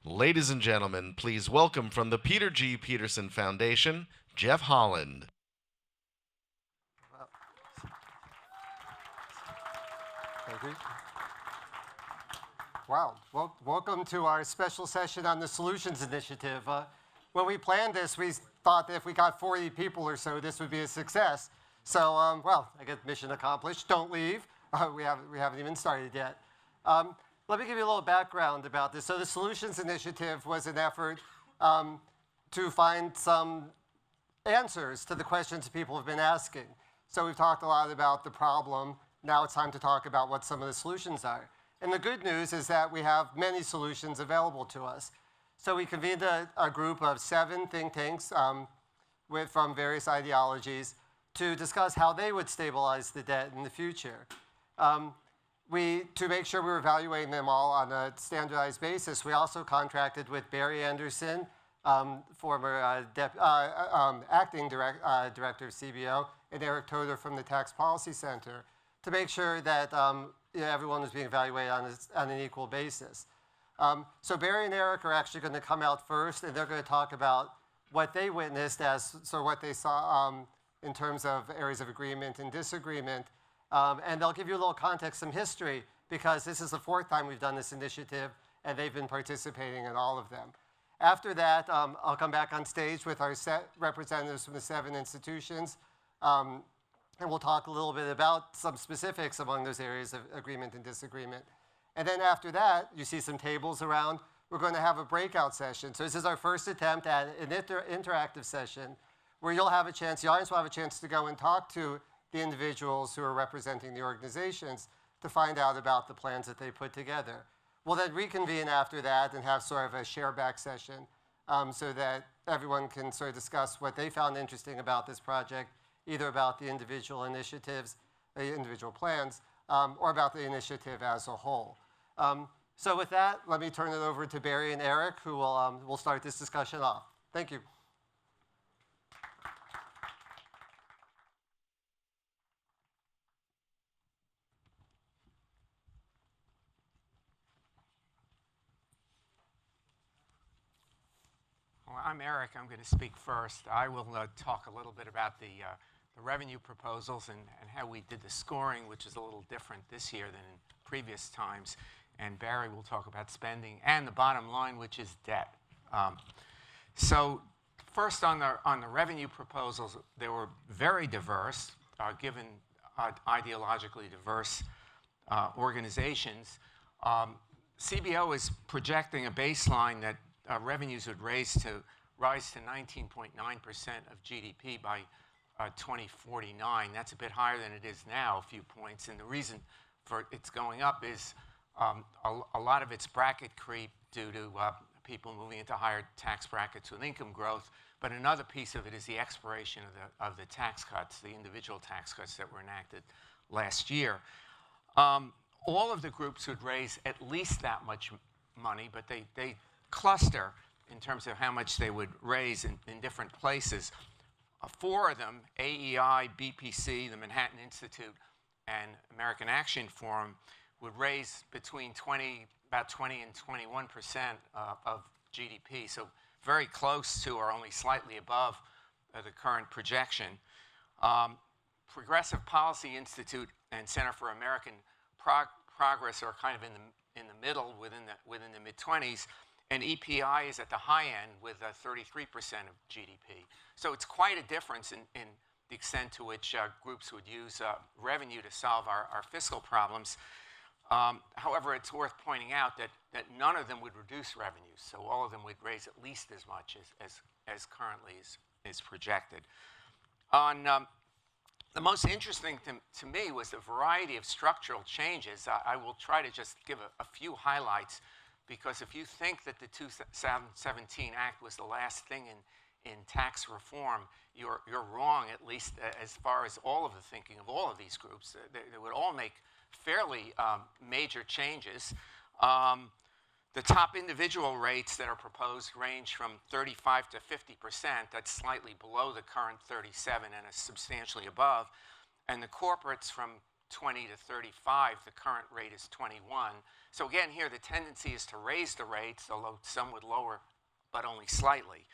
Ladies and gentlemen, please welcome from the Peter G. Peterson Foundation, Jeff Holland. Thank you. Wow. Well, welcome to our special session on the Solutions Initiative. When we planned this, we thought that if we got 40 people or so, this would be a success. So, well, I guess mission accomplished. Don't leave. We haven't even started yet. Let me give you a little background about this. So the Solutions Initiative was an effort to find some answers to the questions people have been asking. So we've talked a lot about the problem. Now it's time to talk about what some of the solutions are. And the good news is that we have many solutions available to us. So we convened a group of 7 think tanks from various ideologies to discuss how they would stabilize the debt in the future. To make sure we were evaluating them all on a standardized basis, we also contracted with Barry Anderson, former acting director of CBO, and Eric Toder from the Tax Policy Center, to make sure that everyone was being evaluated on an equal basis. So Barry and Eric are actually going to come out first, and they're going to talk about what they witnessed what they saw in terms of areas of agreement and disagreement. And they'll give you a little context, some history, because this is the 4th time we've done this initiative, and they've been participating in all of them. After that, I'll come back on stage with our representatives from the 7 institutions, and we'll talk a little bit about some specifics among those areas of agreement and disagreement. And then after that, you see some tables around. We're going to have a breakout session. So this is our first attempt at an interactive session where the audience will have a chance to go and talk to the individuals who are representing the organizations to find out about the plans that they put together. We'll then reconvene after that and have sort of a share-back session so that everyone can sort of discuss what they found interesting about this project, either about the individual initiatives, individual plans, or about the initiative as a whole. So with that, let me turn it over to Barry and Eric, who will start this discussion off. Thank you. Well, I'm Eric. I'm going to speak first. I will talk a little bit about the revenue proposals and how we did the scoring, which is a little different this year than in previous times. And Barry will talk about spending and the bottom line, which is debt. So first on the revenue proposals, they were very diverse, given ideologically diverse organizations. CBO is projecting a baseline that revenues would rise to 19.9% of GDP by 2049. That's a bit higher than it is now, a few points. And the reason for it's going up is a lot of it's bracket creep due to people moving into higher tax brackets with income growth. But another piece of it is the expiration of the tax cuts, the individual tax cuts that were enacted last year. All of the groups would raise at least that much money, but they cluster in terms of how much they would raise in different places. 4 of them, AEI, BPC, the Manhattan Institute, and American Action Forum, would raise between about 20 and 21% of GDP, so very close to or only slightly above the current projection. Progressive Policy Institute and Center for American Progress are kind of in the middle, within the mid-20s. And EPI is at the high end with 33% of GDP. So it's quite a difference in the extent to which groups would use revenue to solve our fiscal problems. However, it's worth pointing out that none of them would reduce revenues. So all of them would raise at least as much as currently is projected. The most interesting to me was the variety of structural changes. I will try to just give a few highlights, because if you think that the 2017 Act was the last thing in tax reform, you're wrong, at least as far as all of the thinking of all of these groups. They would all make fairly major changes. The top individual rates that are proposed range from 35 to 50%. That's slightly below the current 37 and is substantially above. And the corporates from 20 to 35. The current rate is 21. So again, here the tendency is to raise the rates, although some would lower, but only slightly.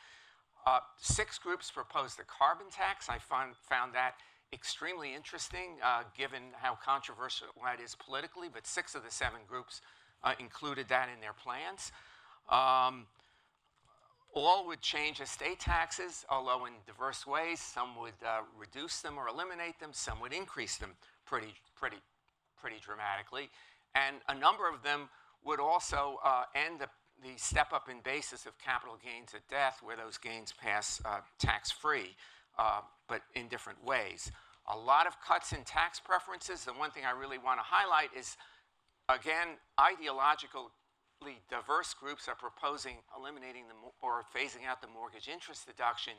6 groups proposed a carbon tax. I found that extremely interesting, given how controversial that is politically, but 6 of the 7 groups included that in their plans. All would change estate taxes, although in diverse ways. Some would reduce them or eliminate them. Some would increase them pretty dramatically. And a number of them would also end the step up in basis of capital gains at death, where those gains pass tax-free, but in different ways. A lot of cuts in tax preferences. The one thing I really want to highlight is, again, ideologically diverse groups are proposing eliminating or phasing out the mortgage interest deduction,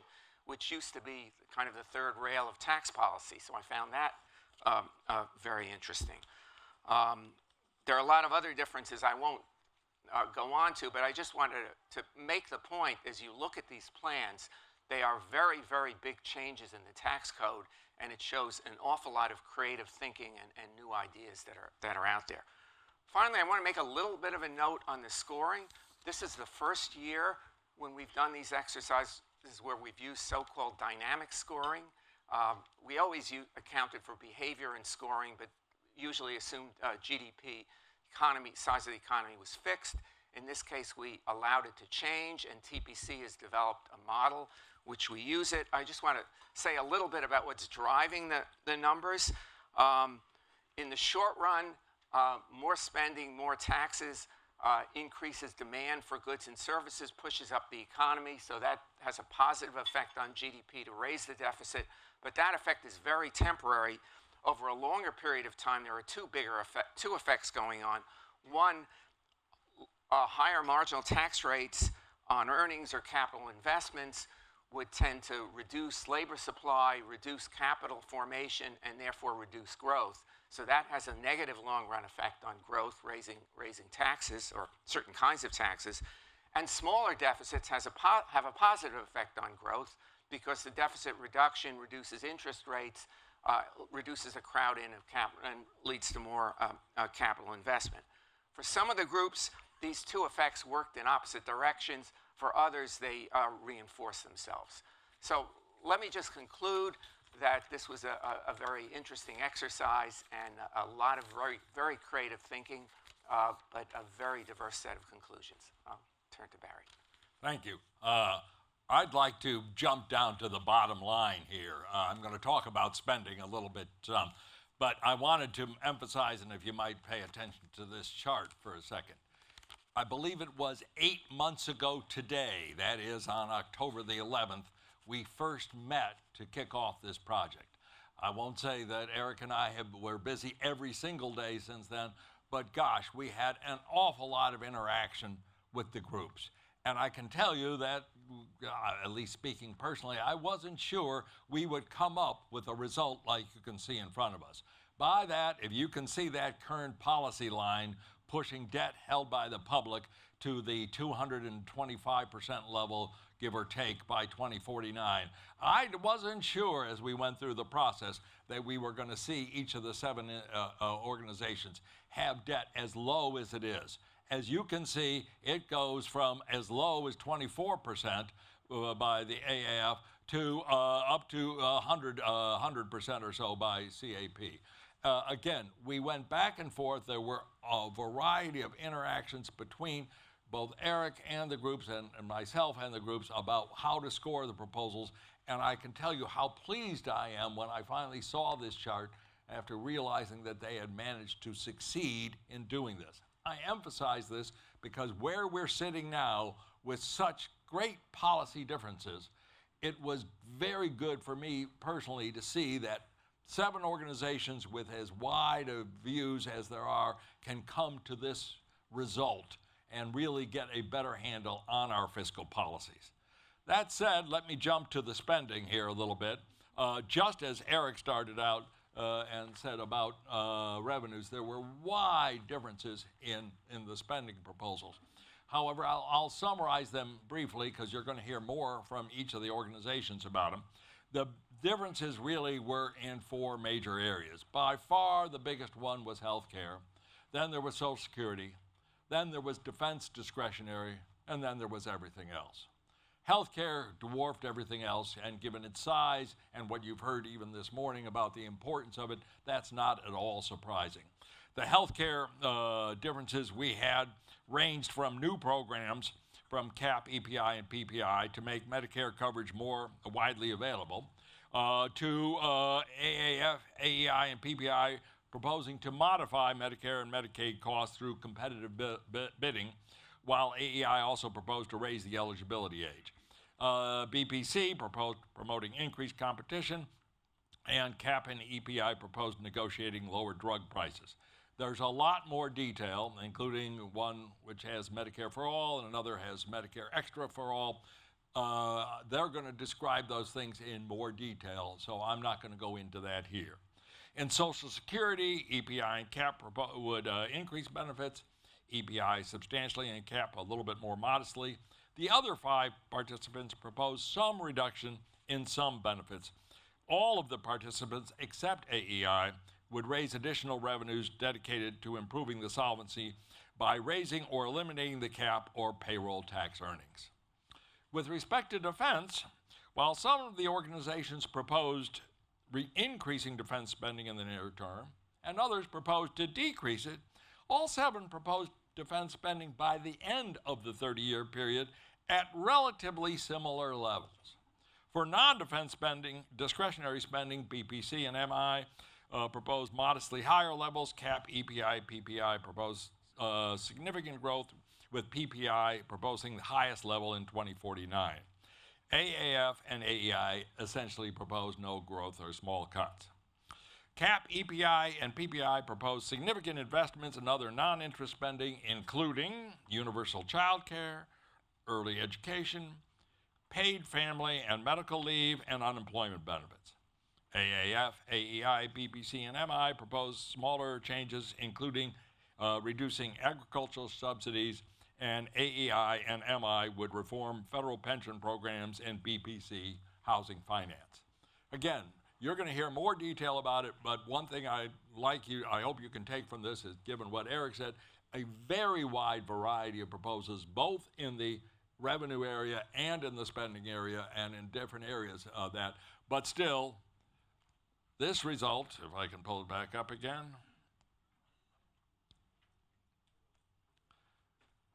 which used to be kind of the third rail of tax policy. So I found that very interesting. There are a lot of other differences I won't go on to, but I just wanted to make the point, as you look at these plans, they are very, very big changes in the tax code, and it shows an awful lot of creative thinking and new ideas that are out there. Finally, I want to make a little bit of a note on the scoring. This is the first year when we've done these exercises where we've used so-called dynamic scoring. We always accounted for behavior in scoring, but usually assumed GDP, size of the economy was fixed. In this case, we allowed it to change, and TPC has developed a model which we use it. I just want to say a little bit about what's driving the numbers. In the short run, more spending, more taxes increases demand for goods and services, pushes up the economy, so that has a positive effect on GDP to raise the deficit, but that effect is very temporary. Over a longer period of time, there are two effects going on. One, higher marginal tax rates on earnings or capital investments would tend to reduce labor supply, reduce capital formation, and therefore reduce growth. So that has a negative long-run effect on growth, raising taxes or certain kinds of taxes. And smaller deficits have a positive effect on growth because the deficit reduction reduces interest rates, reduces a crowd in of capital, and leads to more capital investment. For some of the groups, these two effects worked in opposite directions. For others, they reinforce themselves. So let me just conclude that this was a very interesting exercise and a lot of very, very creative thinking, but a very diverse set of conclusions. I'll turn to Barry. Thank you. I'd like to jump down to the bottom line here. I'm going to talk about spending a little bit, but I wanted to emphasize, and if you might pay attention to this chart for a second. I believe it was 8 months ago today, that is on October the 11th, we first met to kick off this project. I won't say that Eric and I were busy every single day since then, but gosh, we had an awful lot of interaction with the groups. And I can tell you that, at least speaking personally, I wasn't sure we would come up with a result like you can see in front of us. By that, if you can see that current policy line pushing debt held by the public to the 225% level, give or take, by 2049. I wasn't sure as we went through the process that we were going to see each of the 7 organizations have debt as low as it is. As you can see, it goes from as low as 24% by the AAF to up to 100% or so by CAP. Again, we went back and forth. There were a variety of interactions between both Eric and the groups and myself and the groups about how to score the proposals. And I can tell you how pleased I am when I finally saw this chart after realizing that they had managed to succeed in doing this. I emphasize this because where we're sitting now with such great policy differences, it was very good for me personally to see that 7 organizations with as wide of views as there are can come to this result and really get a better handle on our fiscal policies. That said, let me jump to the spending here a little bit. Just as Eric started out and said about revenues, there were wide differences in the spending proposals. However, I'll summarize them briefly because you're going to hear more from each of the organizations about them. The differences really were in four major areas. By far, the biggest one was health care. Then there was Social Security. Then there was defense discretionary. And then there was everything else. Healthcare dwarfed everything else, and given its size and what you've heard even this morning about the importance of it, that's not at all surprising. The healthcare differences we had ranged from new programs from CAP, EPI, and PPI to make Medicare coverage more widely available, to AAF, AEI, and PPI proposing to modify Medicare and Medicaid costs through competitive bidding, while AEI also proposed to raise the eligibility age. BPC proposed promoting increased competition, and CAP and EPI proposed negotiating lower drug prices. There's a lot more detail, including one which has Medicare for all and another has Medicare Extra for all. They're going to describe those things in more detail, so I'm not going to go into that here. In Social Security, EPI and CAP would increase benefits, EPI substantially and CAP a little bit more modestly. The other five participants proposed some reduction in some benefits. All of the participants, except AEI, would raise additional revenues dedicated to improving the solvency by raising or eliminating the cap or payroll tax earnings. With respect to defense, while some of the organizations proposed increasing defense spending in the near term, and others proposed to decrease it, all seven proposed defense spending by the end of the 30-year period at relatively similar levels. For non-defense spending, discretionary spending, BPC and MI proposed modestly higher levels. CAP, EPI, PPI proposed significant growth, with PPI proposing the highest level in 2049. AAF and AEI essentially proposed no growth or small cuts. CAP, EPI, and PPI proposed significant investments in other non-interest spending, including universal child care, early education, paid family and medical leave, and unemployment benefits. AAF, AEI, BPC, and MI proposed smaller changes, including reducing agricultural subsidies, and AEI and MI would reform federal pension programs and BPC housing finance. Again, you're going to hear more detail about it, but one thing I hope you can take from this is, given what Eric said, a very wide variety of proposals, both in the revenue area and in the spending area and in different areas of that. But still, this result, if I can pull it back up again,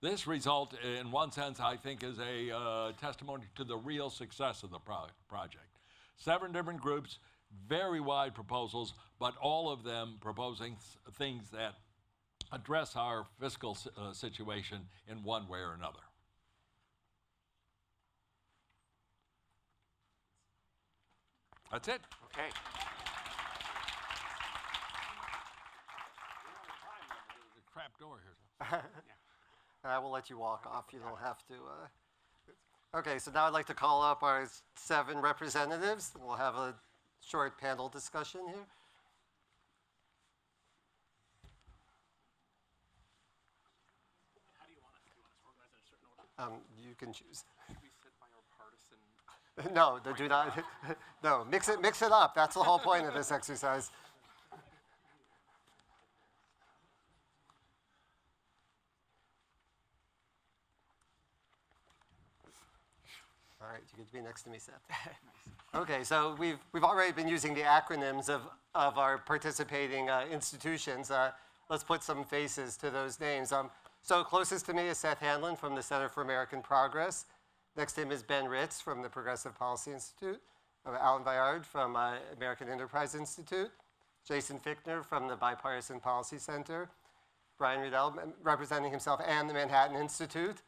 this result, in one sense, I think is a testimony to the real success of the project. 7 different groups, very wide proposals, but all of them proposing things that address our fiscal situation in one way or another. That's it. Okay. There's a crap door here. And I will let you walk off. You don't have to. Okay, so now I'd like to call up our 7 representatives. We'll have a short panel discussion here. How do you want us? Do you want us organized in a certain order? You can choose. Should we sit by our partisan? No, do not. No, mix it up. That's the whole point of this exercise. All right, you get to be next to me, Seth. Okay, so we've already been using the acronyms of our participating institutions. Let's put some faces to those names. So closest to me is Seth Hanlon from the Center for American Progress. Next to him is Ben Ritz from the Progressive Policy Institute. Alan Bayard from American Enterprise Institute. Jason Fichtner from the Bipartisan Policy Center. Brian Riddell representing himself and the Manhattan Institute.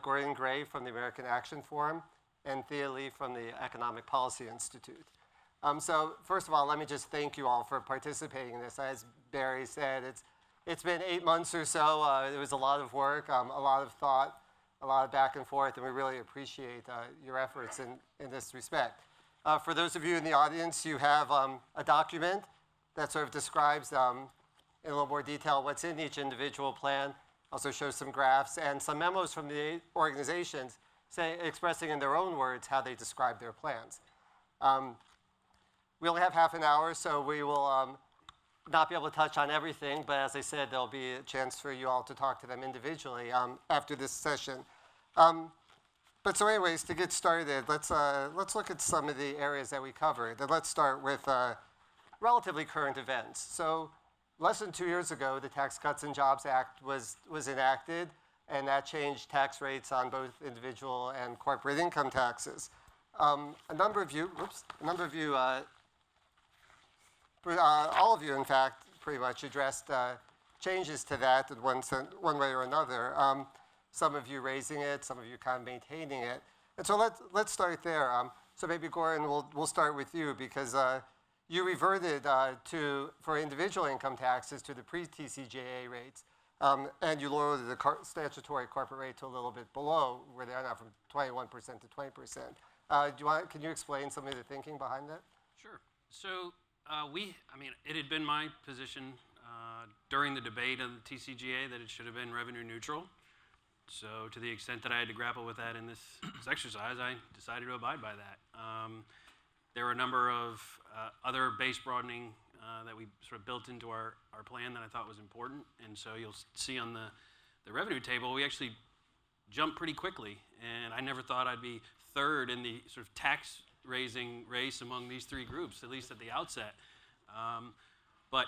Gordon Gray from the American Action Forum. And Thea Lee from the Economic Policy Institute. So first of all, let me just thank you all for participating in this. As Barry said, it's been 8 months or so. It was a lot of work, a lot of thought, a lot of back and forth, and we really appreciate your efforts in this respect. For those of you in the audience, you have a document that sort of describes in a little more detail what's in each individual plan, also shows some graphs and some memos from the organizations expressing in their own words how they describe their plans. we only have half an hour, so we will not be able to touch on everything, but as I said, there'll be a chance for you all to talk to them individually after this session. But so anyways, to get started, let's look at some of the areas that we covered. And let's start with relatively current events. So less than 2 years ago, the Tax Cuts and Jobs Act was enacted, and that changed tax rates on both individual and corporate income taxes. A number of you, all of you, in fact, pretty much addressed changes to that in one way or another. Some of you raising it, some of you kind of maintaining it. And so let's start there. So maybe, Goran, we'll start with you because you reverted for individual income taxes to the pre-TCJA rates, and you lowered the statutory corporate rate to a little bit below where they are now, from 21% to 20%. Can you explain some of the thinking behind that? Sure. So it had been my position during the debate of the TCJA that it should have been revenue neutral. So to the extent that I had to grapple with that in this exercise, I decided to abide by that. There were a number of other base broadening that we sort of built into our plan that I thought was important. And so you'll see on the revenue table, we actually jumped pretty quickly. And I never thought I'd be third in the sort of tax raising race among these three groups, at least at the outset. But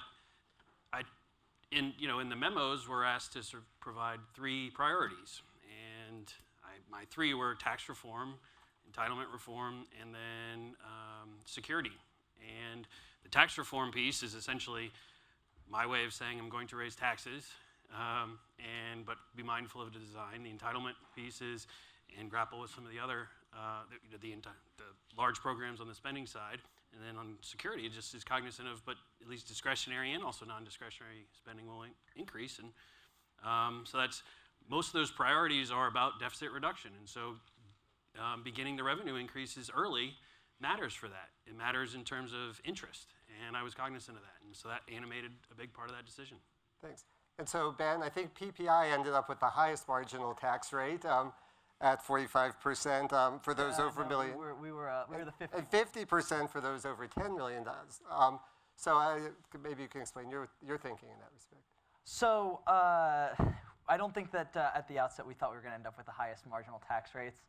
in the memos, we're asked to sort of provide three priorities. And my three were tax reform, entitlement reform, and then security. And the tax reform piece is essentially my way of saying I'm going to raise taxes, but be mindful of the design. The entitlement piece is, and grapple with some of the other the large programs on the spending side. And then on security, it just is cognizant of, but at least discretionary and also non-discretionary spending will increase. And so that's, most of those priorities are about deficit reduction. And so beginning the revenue increases early matters for that. It matters in terms of interest. And I was cognizant of that. And so that animated a big part of that decision. Thanks. And so, Ben, I think PPI ended up with the highest marginal tax rate at 45% for those over $1 million. We were the 50. And 50% for those over $10 million. So maybe you can explain your thinking in that respect. So I don't think that at the outset we thought we were going to end up with the highest marginal tax rates.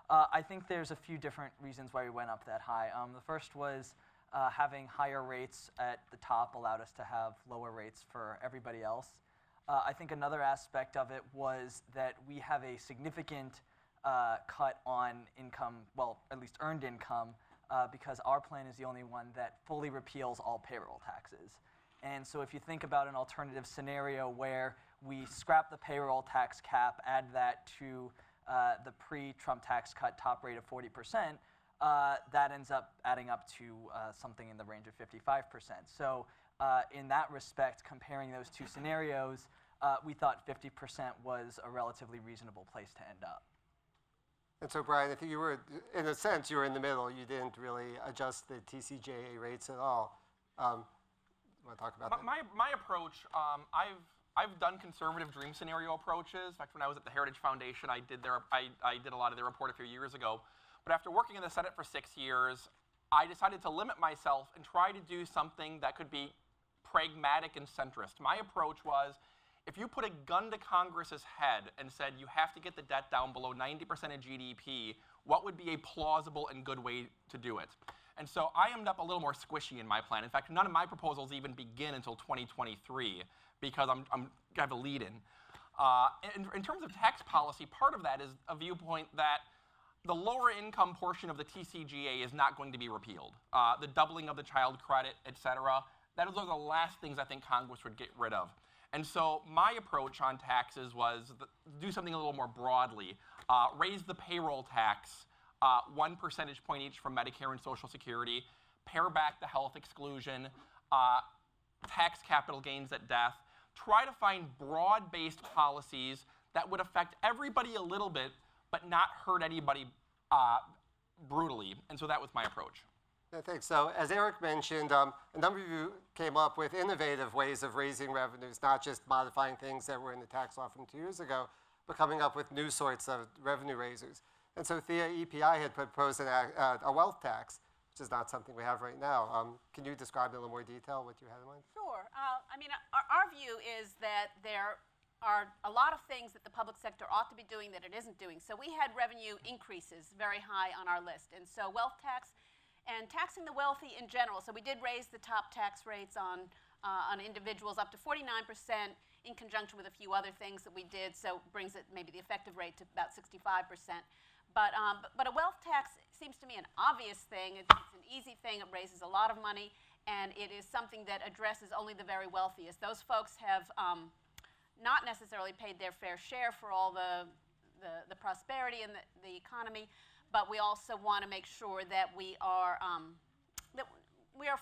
I think there's a few different reasons why we went up that high. The first was having higher rates at the top allowed us to have lower rates for everybody else. I think another aspect of it was that we have a significant cut on income, well, at least earned income, because our plan is the only one that fully repeals all payroll taxes. And so if you think about an alternative scenario where we scrap the payroll tax cap, add that to the pre-Trump tax cut top rate of 40%, that ends up adding up to something in the range of 55%. So in that respect, comparing those two scenarios, we thought 50% was a relatively reasonable place to end up. And so, Brian, I think you were, in a sense, you were in the middle. You didn't really adjust the TCJA rates at all. You want to talk about that? My approach, I've done conservative dream scenario approaches. In fact, when I was at the Heritage Foundation, I did a lot of their report a few years ago. But after working in the Senate for 6 years, I decided to limit myself and try to do something that could be pragmatic and centrist. My approach was, if you put a gun to Congress's head and said you have to get the debt down below 90% of GDP, what would be a plausible and good way to do it? And so I ended up a little more squishy in my plan. In fact, none of my proposals even begin until 2023 because I'm going to have a lead-in. In terms of tax policy, part of that is a viewpoint that the lower income portion of the TCJA is not going to be repealed. The doubling of the child credit, et cetera, those are the last things I think Congress would get rid of. And so my approach on taxes was do something a little more broadly. Raise the payroll tax 1 percentage point each from Medicare and Social Security, pare back the health exclusion, tax capital gains at death, try to find broad-based policies that would affect everybody a little bit, but not hurt anybody brutally. And so that was my approach. Yeah, thanks. So as Eric mentioned, a number of you came up with innovative ways of raising revenues, not just modifying things that were in the tax law from 2 years ago, but coming up with new sorts of revenue raisers. And so Thea, EPI had proposed a wealth tax, which is not something we have right now. Can you describe in a little more detail what you had in mind? Sure. I mean, our view is that there are a lot of things that the public sector ought to be doing that it isn't doing. So we had revenue increases very high on our list. And so wealth tax and taxing the wealthy in general. So we did raise the top tax rates on individuals up to 49% in conjunction with a few other things that we did. So it brings it maybe the effective rate to about 65%. But a wealth tax seems to me an obvious thing. It's an easy thing. It raises a lot of money. And it is something that addresses only the very wealthiest. Those folks have not necessarily paid their fair share for all the prosperity in the economy, but we also want to make sure that we are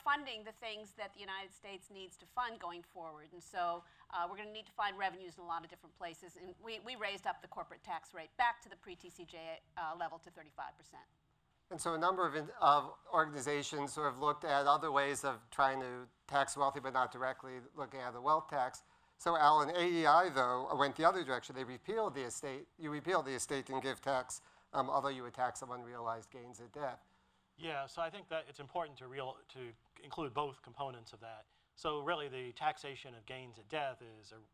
funding the things that the United States needs to fund going forward. And so we're going to need to find revenues in a lot of different places. And we raised up the corporate tax rate back to the pre-TCJA level to 35%. And so a number of organizations sort of looked at other ways of trying to tax wealthy, but not directly looking at the wealth tax. So Alan, AEI, though, went the other direction. They repealed the estate. You repealed the estate and gift tax, although you would tax some unrealized gains at death. Yeah, so I think that it's important to include both components of that. So really the taxation of gains at death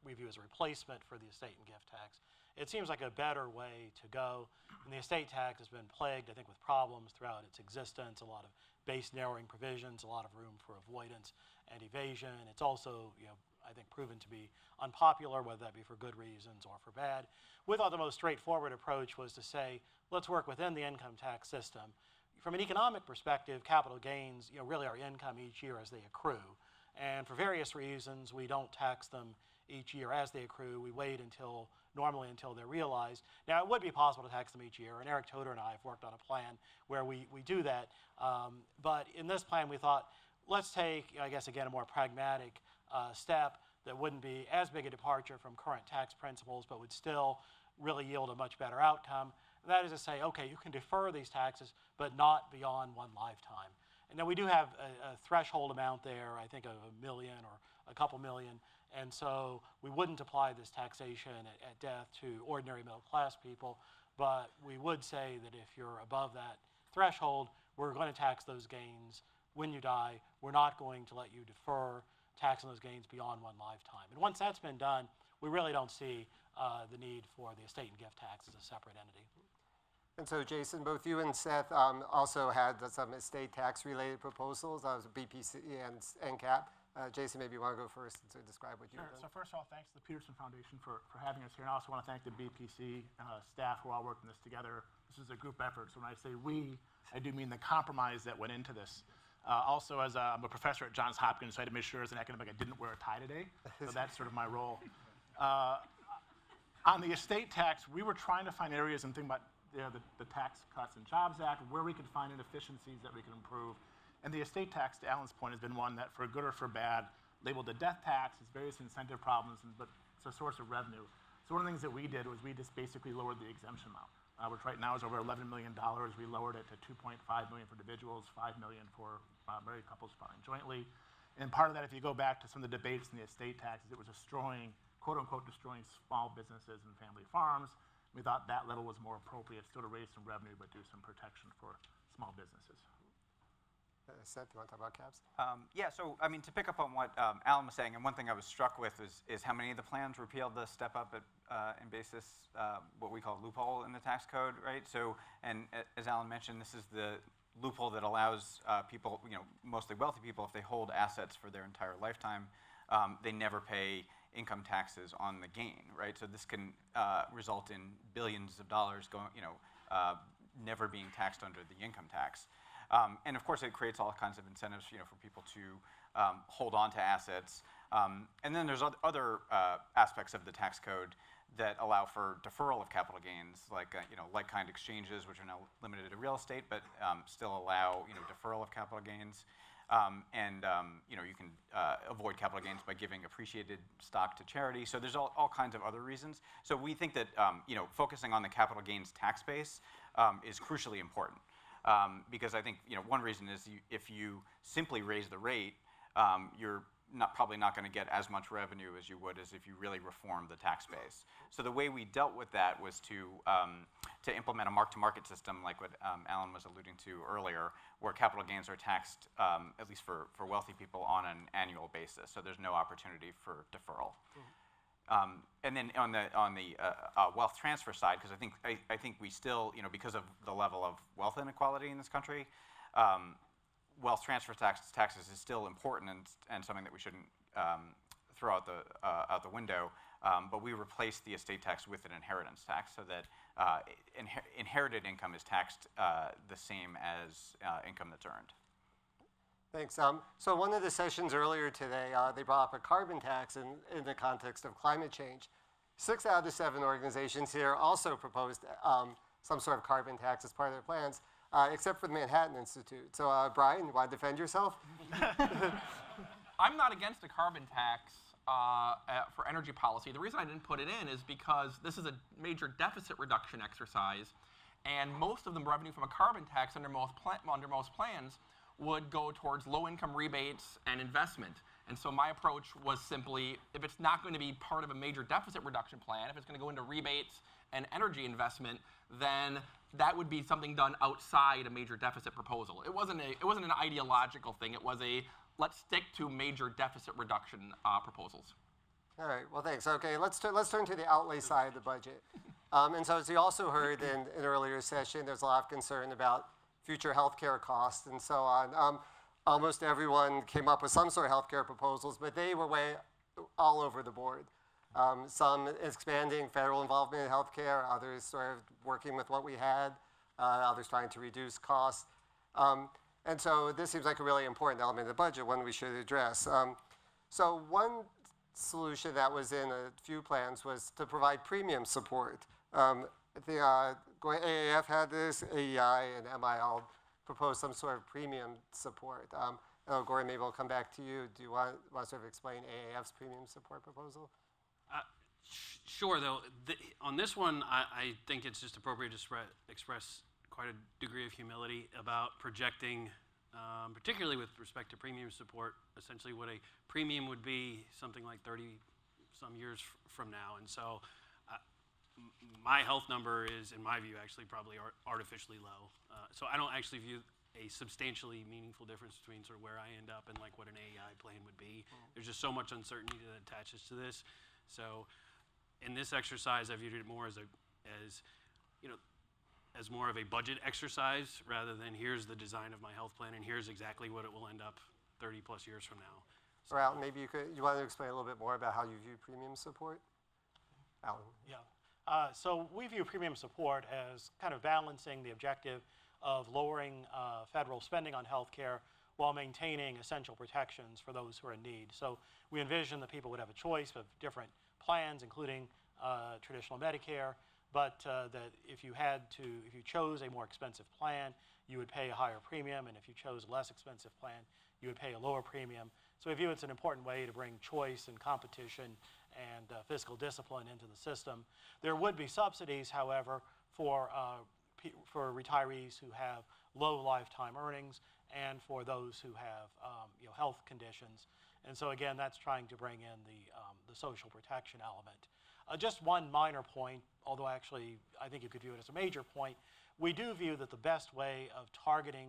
we view as a replacement for the estate and gift tax. It seems like a better way to go. And the estate tax has been plagued, I think, with problems throughout its existence, a lot of base narrowing provisions, a lot of room for avoidance and evasion. It's also, I think, proven to be unpopular, whether that be for good reasons or for bad. We thought the most straightforward approach was to say, let's work within the income tax system. From an economic perspective, capital gains really are income each year as they accrue. And for various reasons, we don't tax them each year as they accrue. We wait normally until they're realized. Now, it would be possible to tax them each year, and Eric Toder and I have worked on a plan where we do that. But in this plan, we thought, let's take, I guess, again, a more pragmatic step that wouldn't be as big a departure from current tax principles, but would still really yield a much better outcome. And that is to say, okay, you can defer these taxes, but not beyond one lifetime. And then we do have a threshold amount there, I think of $1 million or a couple million. And so we wouldn't apply this taxation at death to ordinary middle class people, but we would say that if you're above that threshold, we're going to tax those gains when you die. We're not going to let you defer taxing those gains beyond one lifetime. And once that's been done, we really don't see the need for the estate and gift tax as a separate entity. And so, Jason, both you and Seth also had some estate tax-related proposals. That was BPC and CAP. Jason, maybe you want to go first to describe what you've done. So first of all, thanks to the Peterson Foundation for having us here. And I also want to thank the BPC staff who are all working this together. This is a group effort. So when I say we, I do mean the compromise that went into this. Also, I'm a professor at Johns Hopkins, so I had to make sure as an academic I didn't wear a tie today. So that's sort of my role. On the estate tax, we were trying to find areas and think about the Tax Cuts and Jobs Act, where we could find inefficiencies that we could improve. And the estate tax, to Alan's point, has been one that, for good or for bad, labeled a death tax, has various incentive problems, but it's a source of revenue. So one of the things that we did was we just basically lowered the exemption amount, which right now is over $11 million. We lowered it to $2.5 million for individuals, $5 million for married couples filing jointly. And part of that, if you go back to some of the debates in the estate taxes, it was destroying, quote unquote, destroying small businesses and family farms. We thought that level was more appropriate, still to raise some revenue, but do some protection for small businesses. Seth, do you want to talk about caps? Yeah, so I mean, to pick up on what Alan was saying, and one thing I was struck with is how many of the plans repealed the step up in basis, what we call loophole in the tax code, right? So, and as Alan mentioned, this is the loophole that allows people, mostly wealthy people, if they hold assets for their entire lifetime, they never pay income taxes on the gain, right? So this can result in billions of dollars going, never being taxed under the income tax. And of course, it creates all kinds of incentives, for people to hold on to assets. And then there's other aspects of the tax code that allow for deferral of capital gains, like like-kind exchanges, which are now limited to real estate, but still allow deferral of capital gains. You can avoid capital gains by giving appreciated stock to charity. So there's all kinds of other reasons. So we think that focusing on the capital gains tax base is crucially important. Because I think one reason is if you simply raise the rate, you're probably not going to get as much revenue as you would as if you really reformed the tax base. So the way we dealt with that was to implement a mark-to-market system like what Alan was alluding to earlier, where capital gains are taxed, at least for wealthy people, on an annual basis. So there's no opportunity for deferral. And then on the wealth transfer side, because I think we still, because of the level of wealth inequality in this country, wealth transfer taxes is still important and something that we shouldn't throw out the window. But we replaced the estate tax with an inheritance tax so that inherited income is taxed the same as income that's earned. Thanks. So one of the sessions earlier today, they brought up a carbon tax in the context of climate change. 6 out of the 7 organizations here also proposed some sort of carbon tax as part of their plans, except for the Manhattan Institute. So Brian, you want to defend yourself? I'm not against a carbon tax for energy policy. The reason I didn't put it in is because this is a major deficit reduction exercise, and most of the revenue from a carbon tax under most plans would go towards low-income rebates and investment. And so my approach was simply, if it's not going to be part of a major deficit reduction plan, if it's going to go into rebates and energy investment, then that would be something done outside a major deficit proposal. It wasn't an ideological thing. It was a let's stick to major deficit reduction proposals. All right. Well, thanks. Okay, let's turn to the outlay side of the budget. And so, as you also heard in an earlier session, there's a lot of concern about future healthcare costs and so on. Almost everyone came up with some sort of healthcare proposals, but they were way all over the board. Some expanding federal involvement in healthcare, others sort of working with what we had, others trying to reduce costs. And so this seems like a really important element of the budget, one we should address. So one solution that was in a few plans was to provide premium support. The AAF had this, AEI and MIL proposed some sort of premium support. Gordon, maybe we'll come back to you. Do you want to sort of explain AAF's premium support proposal? Sure, though. On this one, I think it's just appropriate to express quite a degree of humility about projecting, particularly with respect to premium support, essentially what a premium would be something like 30-some years from now. And so my health number is, in my view, actually probably artificially low. So I don't actually view a substantially meaningful difference between sort of where I end up and like what an AEI plan would be. There's just so much uncertainty that attaches to this. So in this exercise, I viewed it more as as more of a budget exercise rather than here's the design of my health plan and here's exactly what it will end up 30 plus years from now. So, Alan, maybe you want to explain a little bit more about how you view premium support? Alan. Yeah. So we view premium support as kind of balancing the objective of lowering federal spending on health care while maintaining essential protections for those who are in need. So we envision that people would have a choice of different plans, including traditional Medicare, but that if you chose a more expensive plan, you would pay a higher premium, and if you chose a less expensive plan, you would pay a lower premium. So we view it's an important way to bring choice and competition and fiscal discipline into the system. There would be subsidies, however, for retirees who have low lifetime earnings and for those who have health conditions. And so again, that's trying to bring in the social protection element. Just one minor point, although actually I think you could view it as a major point, we do view that the best way of targeting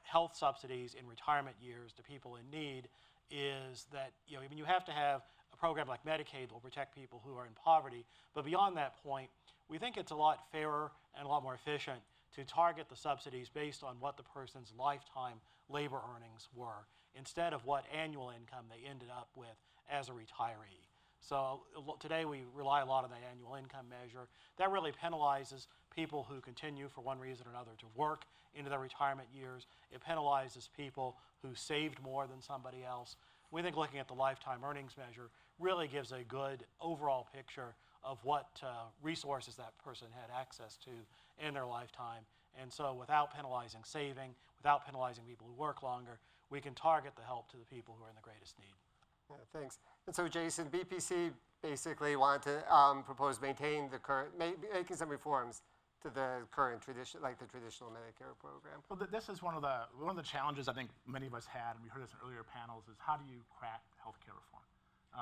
health subsidies in retirement years to people in need is that you have to have a program like Medicaid that will protect people who are in poverty, but beyond that point, we think it's a lot fairer and a lot more efficient to target the subsidies based on what the person's lifetime labor earnings were, instead of what annual income they ended up with as a retiree. So today we rely a lot on the annual income measure. That really penalizes people who continue for one reason or another to work into their retirement years. It penalizes people who saved more than somebody else. We think looking at the lifetime earnings measure really gives a good overall picture of what resources that person had access to in their lifetime. And so without penalizing saving, without penalizing people who work longer, we can target the help to the people who are in the greatest need. Yeah, thanks. And so, Jason, BPC basically wanted to propose making some reforms to the current tradition, like the traditional Medicare program? Well, this is one of the challenges I think many of us had, and we heard this in earlier panels, is how do you crack healthcare reform?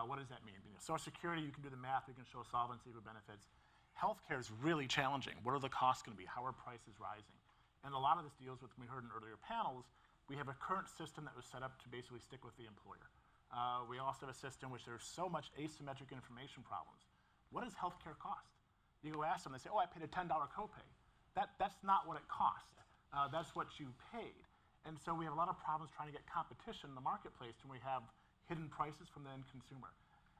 What does that mean? Social Security, you can do the math, you can show solvency for benefits. Healthcare is really challenging. What are the costs going to be? How are prices rising? And a lot of this deals with, we heard in earlier panels, we have a current system that was set up to basically stick with the employer. We also have a system which there's so much asymmetric information problems. What does healthcare cost? You go ask them, they say, oh, I paid a $10 copay. That's not what it cost. That's what you paid. And so we have a lot of problems trying to get competition in the marketplace when we have hidden prices from the end consumer.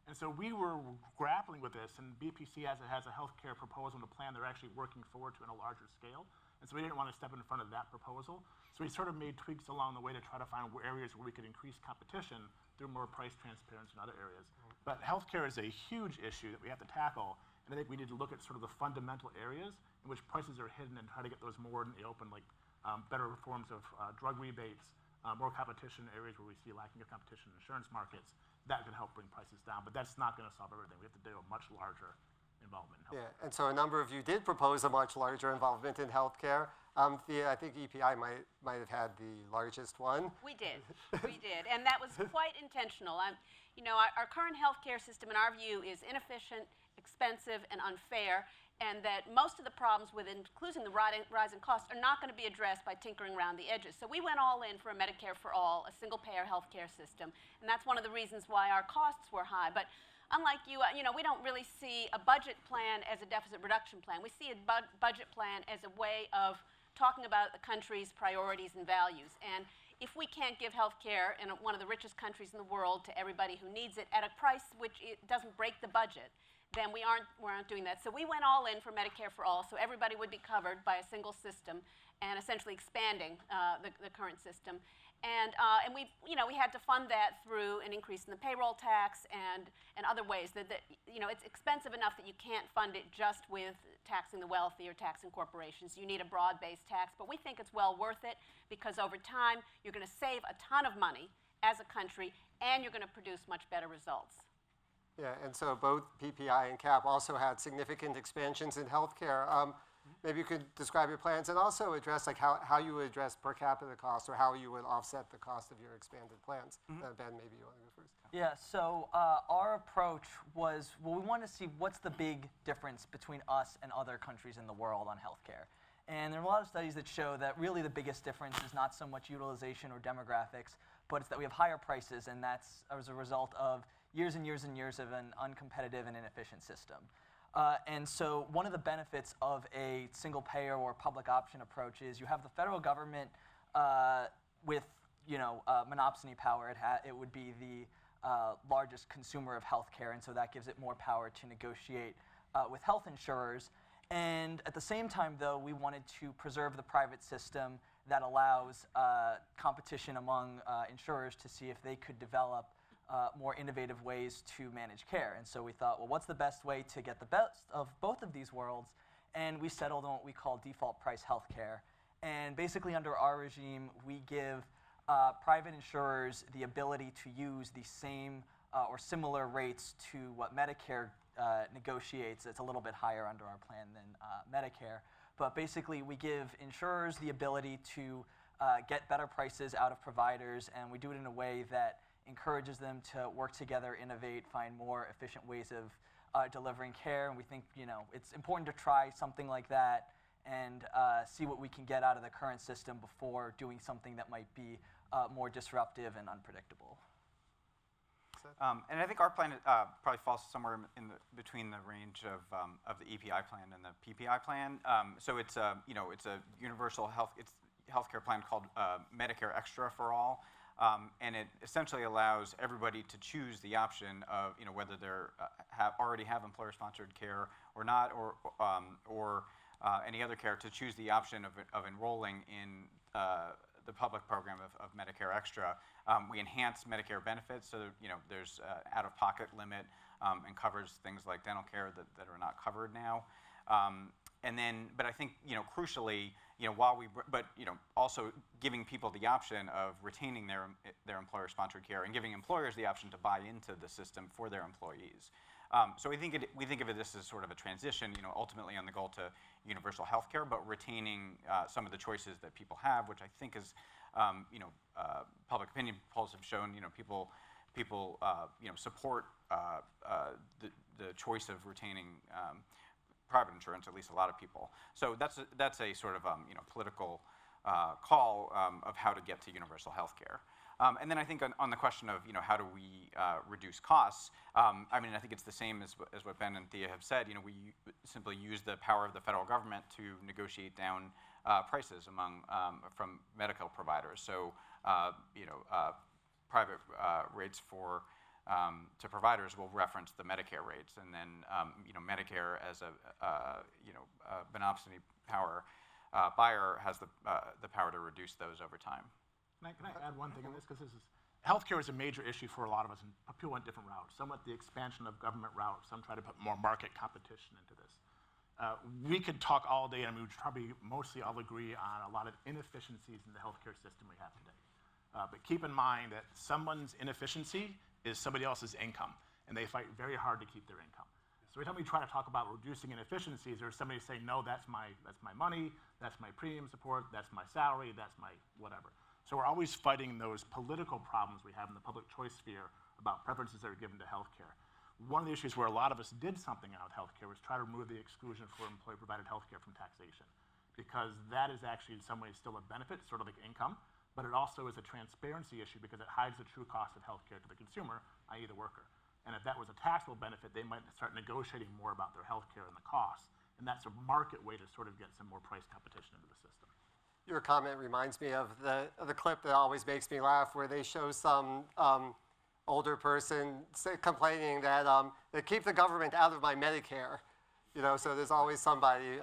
And so we were grappling with this, and BPC, as it has a healthcare proposal and a plan they're actually working forward to in a larger scale. And so we didn't want to step in front of that proposal. So we sort of made tweaks along the way to try to find areas where we could increase competition through more price transparency in other areas. But healthcare is a huge issue that we have to tackle. And I think we need to look at sort of the fundamental areas in which prices are hidden and try to get those more in the open, like better forms of drug rebates, more competition in areas where we see lacking of competition in insurance markets. That can help bring prices down, but that's not going to solve everything. We have to do a much larger involvement in healthcare. Yeah, and so a number of you did propose a much larger involvement in healthcare. I think EPI might have had the largest one. We did, and that was quite intentional. Our current healthcare system, in our view, is inefficient, expensive, and unfair, and that most of the problems with including the rising costs are not going to be addressed by tinkering around the edges. So we went all in for a Medicare for all, a single-payer healthcare system, and that's one of the reasons why our costs were high. But unlike you, we don't really see a budget plan as a deficit reduction plan. We see a budget plan as a way of talking about the country's priorities and values. And if we can't give health care in one of the richest countries in the world to everybody who needs it at a price which it doesn't break the budget, then we aren't doing that. So we went all in for Medicare for all, so everybody would be covered by a single system and essentially expanding the current system. And we had to fund that through an increase in the payroll tax and other ways. It's expensive enough that you can't fund it just with taxing the wealthy or taxing corporations. You need a broad-based tax, but we think it's well worth it because over time you're going to save a ton of money as a country and you're going to produce much better results. Yeah, and so both PPI and CAP also had significant expansions in healthcare. Maybe you could describe your plans and also address how you would address per capita costs or how you would offset the cost of your expanded plans. Ben, maybe you want to go first. Yeah, so our approach was, we want to see what's the big difference between us and other countries in the world on healthcare. And there are a lot of studies that show that really the biggest difference is not so much utilization or demographics, but it's that we have higher prices, and that's as a result of years and years and years of an uncompetitive and inefficient system. And so one of the benefits of a single payer or public option approach is you have the federal government with monopsony power. It would be the largest consumer of healthcare, and so that gives it more power to negotiate with health insurers. And at the same time, though, we wanted to preserve the private system that allows competition among insurers to see if they could develop more innovative ways to manage care. And so we thought, well, what's the best way to get the best of both of these worlds? And we settled on what we call default price healthcare. And basically under our regime, we give private insurers the ability to use the same or similar rates to what Medicare negotiates. It's a little bit higher under our plan than Medicare. But basically, we give insurers the ability to get better prices out of providers, and we do it in a way that encourages them to work together, innovate, find more efficient ways of delivering care. And we think it's important to try something like that and see what we can get out of the current system before doing something that might be more disruptive and unpredictable. And I think our plan probably falls somewhere between the range of the EPI plan and the PPI plan. So it's a universal healthcare plan called Medicare Extra for All, and it essentially allows everybody to choose the option of whether they already have employer-sponsored care or not, or any other care, to choose the option of enrolling in the public program of Medicare Extra. We enhance Medicare benefits, so there's out-of-pocket limit and covers things like dental care that are not covered now. But I think crucially, also giving people the option of retaining their employer-sponsored care and giving employers the option to buy into the system for their employees. So we think of it as sort of a transition, ultimately on the goal to universal health care, but retaining some of the choices that people have, which I think is, public opinion polls have shown, people support the choice of retaining private insurance, at least a lot of people. So that's a sort of political call of how to get to universal health care. And then I think on the question of how do we reduce costs, I mean, I think it's the same as what Ben and Thea have said. We simply use the power of the federal government to negotiate down prices from medical providers. So private rates to providers will reference the Medicare rates, and then Medicare as a monopsony power buyer has the power to reduce those over time. Can I add one thing on this? Because healthcare is a major issue for a lot of us, and people went different routes. Some went the expansion of government routes. Some try to put more market competition into this. We could talk all day, and we would probably mostly all agree on a lot of inefficiencies in the healthcare system we have today. But keep in mind that someone's inefficiency is somebody else's income, and they fight very hard to keep their income. So every time we try to talk about reducing inefficiencies, there's somebody saying, no, that's my money, that's my premium support, that's my salary, that's my whatever. So we're always fighting those political problems we have in the public choice sphere about preferences that are given to healthcare. One of the issues where a lot of us did something out of healthcare was try to remove the exclusion for employer-provided healthcare from taxation, because that is actually in some ways still a benefit, sort of like income, but it also is a transparency issue because it hides the true cost of healthcare to the consumer, i.e. the worker. And if that was a taxable benefit, they might start negotiating more about their healthcare and the costs, and that's a market way to sort of get some more price competition into the system. Your comment reminds me of the clip that always makes me laugh, where they show some older person complaining that they keep the government out of my Medicare. So there's always somebody,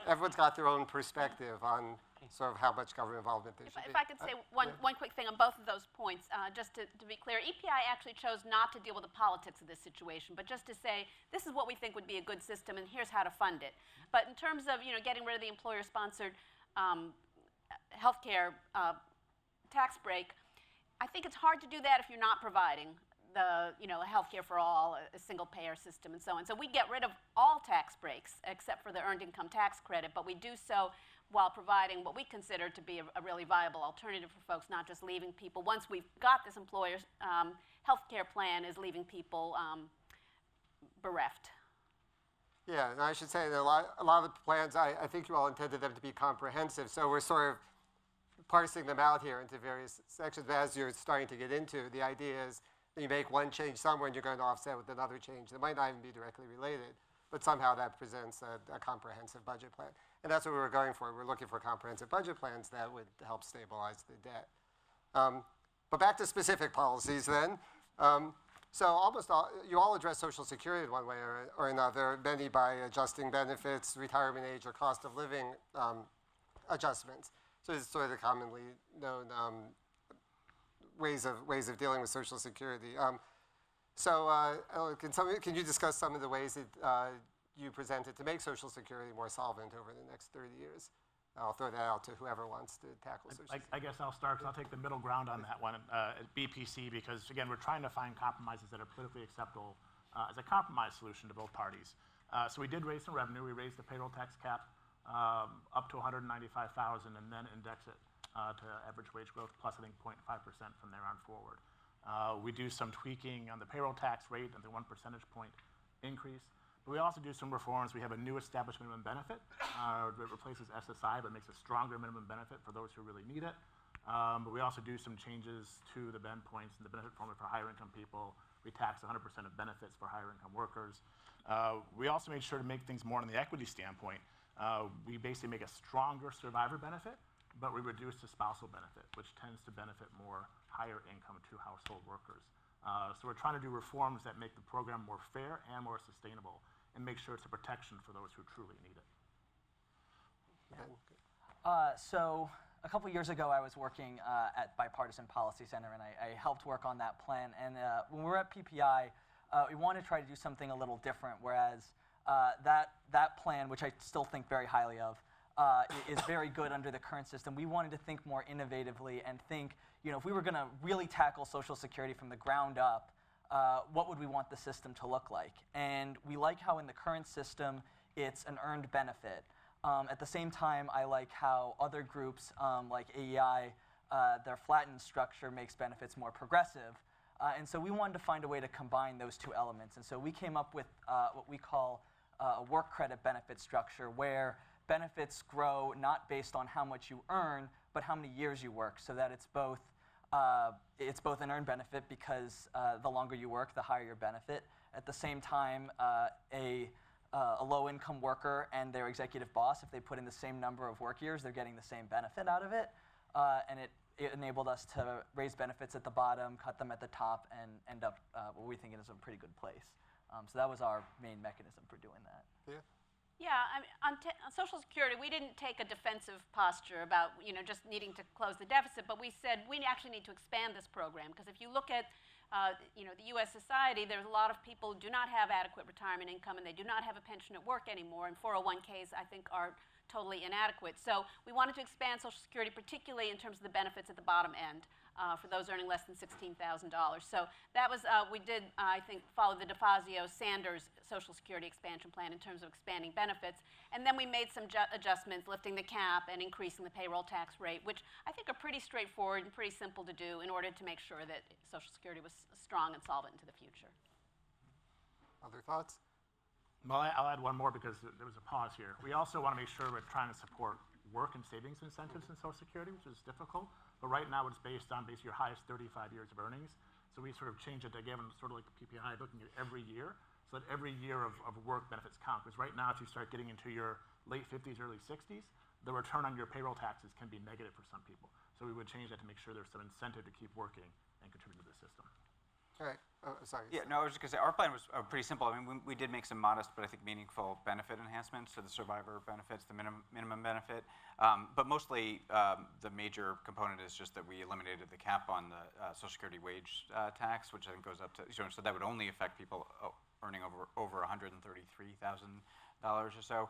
everyone's got their own perspective on sort of how much government involvement there should be. If I could say one quick thing on both of those points, just to be clear, EPI actually chose not to deal with the politics of this situation, but just to say, this is what we think would be a good system, and here's how to fund it. But in terms of getting rid of the employer-sponsored healthcare tax break, I think it's hard to do that if you're not providing the healthcare for all, a single-payer system, and so on. So we get rid of all tax breaks except for the earned income tax credit, but we do so while providing what we consider to be a really viable alternative for folks, not just leaving people, once we've got this employer's healthcare plan, is leaving people bereft. Yeah, and I should say that a lot of the plans, I think you all intended them to be comprehensive, so we're sort of parsing them out here into various sections. But as you're starting to get into, the idea is that you make one change somewhere and you're going to offset with another change that might not even be directly related, but somehow that presents a comprehensive budget plan. And that's what we were going for. We're looking for comprehensive budget plans that would help stabilize the debt. But back to specific policies then. So almost all, you all address Social Security in one way or another, many by adjusting benefits, retirement age, or cost of living adjustments. So it's sort of the commonly known ways of dealing with Social Security. Can you discuss some of the ways that you presented to make Social Security more solvent over the next 30 years? I'll throw that out to whoever wants to tackle Social Security. I guess I'll start, because I'll take the middle ground on that one at BPC, because again, we're trying to find compromises that are politically acceptable as a compromise solution to both parties. So we did raise some revenue. We raised the payroll tax cap up to $195,000 and then index it to average wage growth plus, I think, 0.5% from there on forward. We do some tweaking on the payroll tax rate and the 1 percentage point increase. But we also do some reforms. We have a new established minimum benefit that replaces SSI but makes a stronger minimum benefit for those who really need it. But we also do some changes to the bend points and the benefit formula for higher income people. We tax 100% of benefits for higher income workers. We also made sure to make things more on the equity standpoint. We basically make a stronger survivor benefit, but we reduce the spousal benefit, which tends to benefit more higher income to household workers. So we're trying to do reforms that make the program more fair and more sustainable, and make sure it's a protection for those who truly need it. So a couple years ago, I was working at Bipartisan Policy Center, and I helped work on that plan. And when we were at PPI, we wanted to try to do something a little different, whereas that plan, which I still think very highly of, is very good under the current system. We wanted to think more innovatively and think, if we were going to really tackle Social Security from the ground up, what would we want the system to look like? And we like how in the current system, it's an earned benefit. At the same time, I like how other groups like AEI, their flattened structure makes benefits more progressive. And so we wanted to find a way to combine those two elements. And so we came up with what we call a work credit benefit structure, where benefits grow not based on how much you earn, but how many years you work, so that it's both an earned benefit because the longer you work, the higher your benefit. At the same time, a low-income worker and their executive boss, if they put in the same number of work years, they're getting the same benefit out of it. And it enabled us to raise benefits at the bottom, cut them at the top, and end up what we think is a pretty good place. So that was our main mechanism for doing that. Yeah. Yeah, I mean, on Social Security, we didn't take a defensive posture about just needing to close the deficit, but we said we actually need to expand this program, because if you look at the U.S. society, there's a lot of people who do not have adequate retirement income, and they do not have a pension at work anymore, and 401ks, I think, are totally inadequate. So we wanted to expand Social Security, particularly in terms of the benefits at the bottom end for those earning less than $16,000. So that was, we did, I think, follow the DeFazio-Sanders Social Security expansion plan in terms of expanding benefits. And then we made some adjustments, lifting the cap and increasing the payroll tax rate, which I think are pretty straightforward and pretty simple to do in order to make sure that Social Security was strong and solvent into the future. Other thoughts? Well, I'll add one more because there was a pause here. We also want to make sure we're trying to support work and savings incentives in Social Security, which is difficult. But right now, it's based on basically your highest 35 years of earnings. So we sort of changed it to give them sort of like the PPI, looking at every year, so that every year of work benefits count. Because right now, as you start getting into your late 50s, early 60s, the return on your payroll taxes can be negative for some people. So we would change that to make sure there's some incentive to keep working and contribute to the system. All right. Oh, sorry. Yeah, no, I was just going to say, our plan was pretty simple. I mean, we did make some modest, but I think meaningful benefit enhancements to the survivor benefits, the minimum benefit. But mostly, the major component is just that we eliminated the cap on the Social Security wage tax, which I think goes up to, so that would only affect people earning over $133,000 or so.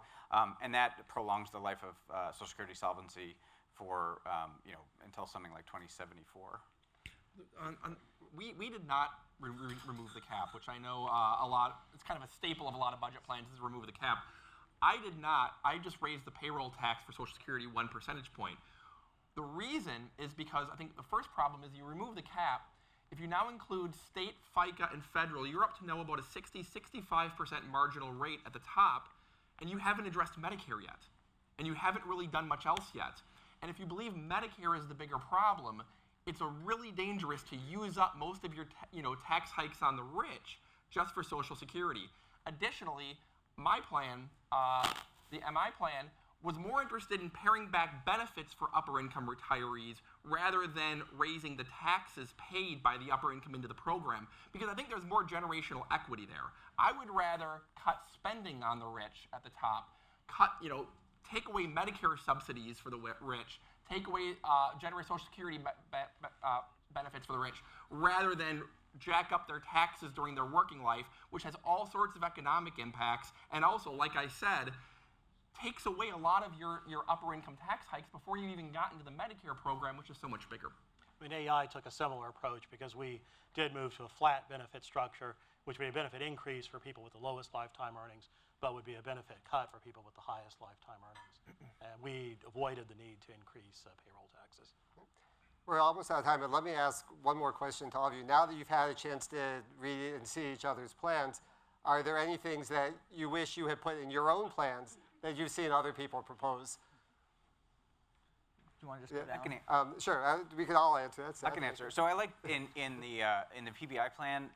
And that prolongs the life of Social Security solvency for, until something like 2074. We did not remove the cap, which I know it's kind of a staple of a lot of budget plans is remove the cap. I did not. I just raised the payroll tax for Social Security 1 percentage point. The reason is because I think the first problem is you remove the cap. If you now include state, FICA, and federal, you're up to now about a 65% marginal rate at the top, and you haven't addressed Medicare yet. And you haven't really done much else yet. And if you believe Medicare is the bigger problem, it's really dangerous to use up most of your tax hikes on the rich just for Social Security. Additionally, my plan, the MI plan, was more interested in paring back benefits for upper income retirees rather than raising the taxes paid by the upper income into the program, because I think there's more generational equity there. I would rather cut spending on the rich at the top, take away Medicare subsidies for the rich, take away generate Social Security benefits for the rich, rather than jack up their taxes during their working life, which has all sorts of economic impacts, and also, like I said, takes away a lot of your upper income tax hikes before you even got into the Medicare program, which is so much bigger. I mean, AI took a similar approach because we did move to a flat benefit structure, which would be a benefit increase for people with the lowest lifetime earnings, but would be a benefit cut for people with the highest lifetime earnings. And we avoided the need to increase payroll taxes. We're almost out of time, but let me ask one more question to all of you. Now that you've had a chance to read and see each other's plans, are there any things that you wish you had put in your own plans that you've seen other people propose? Do you want to just go down? I can, sure, we can all answer that. I can answer. So I like in the PBI plan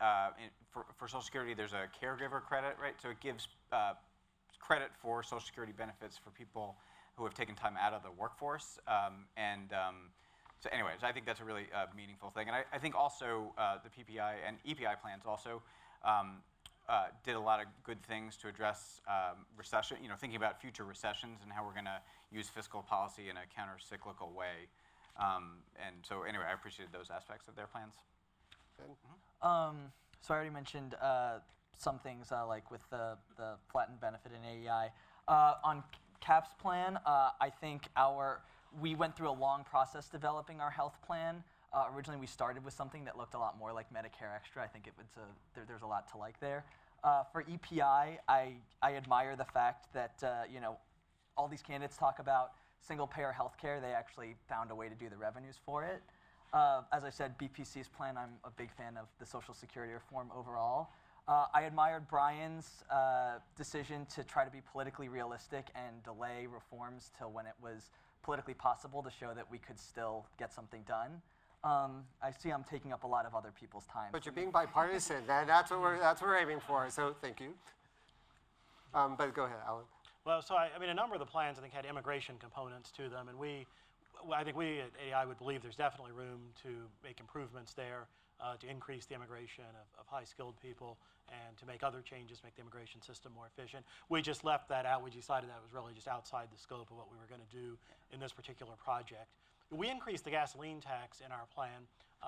for Social Security, there's a caregiver credit, right? So it gives credit for Social Security benefits for people who have taken time out of the workforce. So anyways, I think that's a really meaningful thing. And I think also the PPI and EPI plans also did a lot of good things to address recession, thinking about future recessions and how we're going to use fiscal policy in a counter-cyclical way. And so anyway, I appreciated those aspects of their plans. So I already mentioned some things like with the flattened benefit in AEI. On CAP's plan, I think we went through a long process developing our health plan. Originally, we started with something that looked a lot more like Medicare Extra. I think there's a lot to like there. For EPI, I admire the fact that all these candidates talk about single-payer healthcare. They actually found a way to do the revenues for it. As I said, BPC's plan, I'm a big fan of the Social Security reform overall. I admired Brian's decision to try to be politically realistic and delay reforms till when it was politically possible to show that we could still get something done. I see I'm taking up a lot of other people's time. But you're being bipartisan. That's what we're aiming for. So thank you. But go ahead, Alan. Well, so I mean, a number of the plans I think had immigration components to them, and I think we at AI would believe there's definitely room to make improvements there, to increase the immigration of high-skilled people, and to make other changes, make the immigration system more efficient. We just left that out. We decided that was really just outside the scope of what we were going to do in this particular project. We increased the gasoline tax in our plan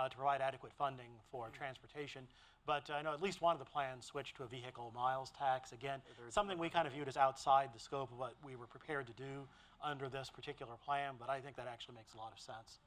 to provide adequate funding for transportation, but I know at least one of the plans switched to a vehicle miles tax. Again, something we kind of viewed as outside the scope of what we were prepared to do under this particular plan, but I think that actually makes a lot of sense.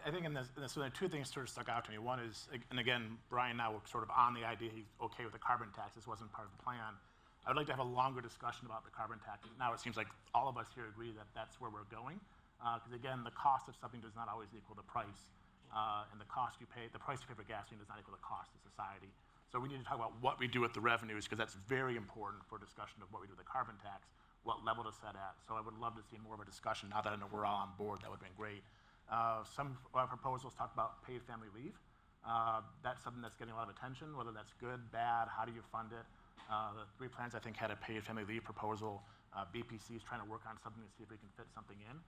I think so there are two things sort of stuck out to me. One is, and again, Brian now we're sort of on the idea he's okay with the carbon tax. This wasn't part of the plan. I would like to have a longer discussion about the carbon tax. Now it seems like all of us here agree that that's where we're going. Because again, the cost of something does not always equal the price. And the price you pay for gasoline does not equal the cost to society. So we need to talk about what we do with the revenues, because that's very important for discussion of what we do with the carbon tax, what level to set at. So I would love to see more of a discussion. Now that I know we're all on board, that would have been great. Some proposals talk about paid family leave. That's something that's getting a lot of attention, whether that's good, bad, how do you fund it? The three plans, I think, had a paid family leave proposal. BPC is trying to work on something to see if we can fit something in.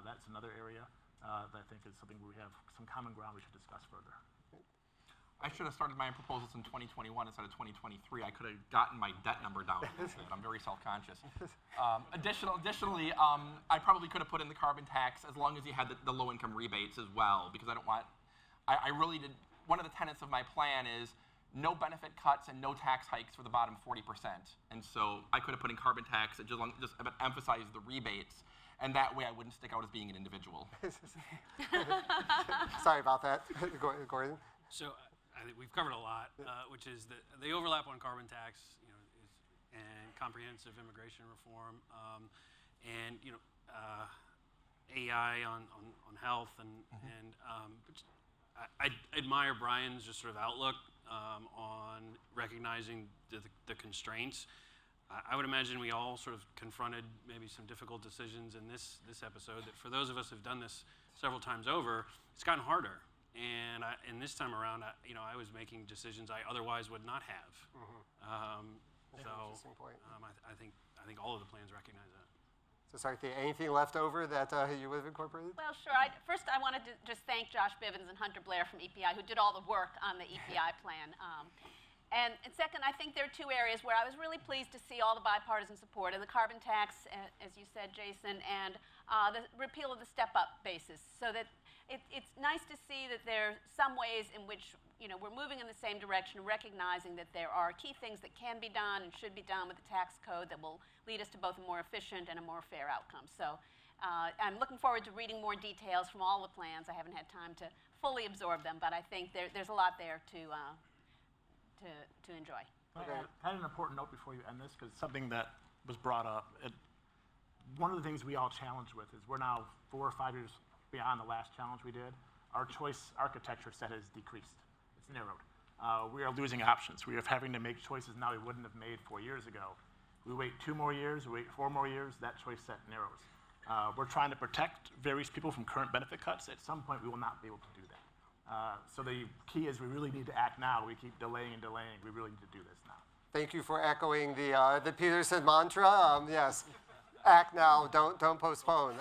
That's another area that I think is something where we have some common ground we should discuss further. I should have started my proposals in 2021 instead of 2023. I could have gotten my debt number down. I'm very self-conscious. Additionally, I probably could have put in the carbon tax as long as you had the low-income rebates as well, because I don't want. I really did. One of the tenets of my plan is no benefit cuts and no tax hikes for the bottom 40%. And so I could have put in carbon tax and just emphasize the rebates. And that way I wouldn't stick out as being an individual. Sorry about that. Gordon? So I think we've covered a lot, which is the overlap on carbon tax, and comprehensive immigration reform, and AI on health, and I admire Brian's just sort of outlook on recognizing the constraints. I would imagine we all sort of confronted maybe some difficult decisions in this episode that for those of us who've done this several times over, it's gotten harder. And this time around, I was making decisions I otherwise would not have. Interesting point. I think all of the plans recognize that. So sorry, anything left over that you would have incorporated? Well, sure. First, I wanted to just thank Josh Bivens and Hunter Blair from EPI who did all the work on the EPI plan. And second, I think there are two areas where I was really pleased to see all the bipartisan support, and the carbon tax, as you said, Jason, and the repeal of the step-up basis, so that it's nice to see that there are some ways in which we're moving in the same direction, recognizing that there are key things that can be done and should be done with the tax code that will lead us to both a more efficient and a more fair outcome. So I'm looking forward to reading more details from all the plans. I haven't had time to fully absorb them, but I think there's a lot there to enjoy. Okay. I had an important note before you end this, because something that was brought up. One of the things we all challenge with is we're now 4 or 5 years beyond the last challenge we did. Our choice architecture set has decreased. It's narrowed. We are losing options. We are having to make choices now we wouldn't have made 4 years ago. We wait 2 more years, we wait 4 more years, that choice set narrows. We're trying to protect various people from current benefit cuts. At some point, we will not be able to do that. So the key is we really need to act now. We keep delaying and delaying. We really need to do this now. Thank you for echoing the Peterson mantra. Yes, act now, don't postpone.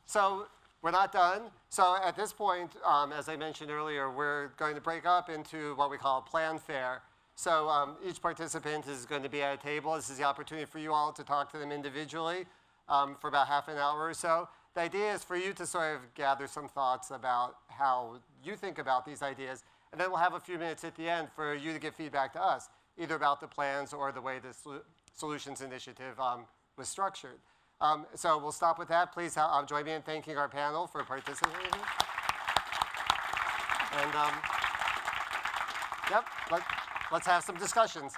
So we're not done. So at this point, as I mentioned earlier, we're going to break up into what we call a plan fair. So each participant is going to be at a table. This is the opportunity for you all to talk to them individually for about half an hour or so. The idea is for you to sort of gather some thoughts about how you think about these ideas, and then we'll have a few minutes at the end for you to give feedback to us, either about the plans or the way the Solutions Initiative was structured. So we'll stop with that. Please join me in thanking our panel for participating. And yep, let's have some discussions.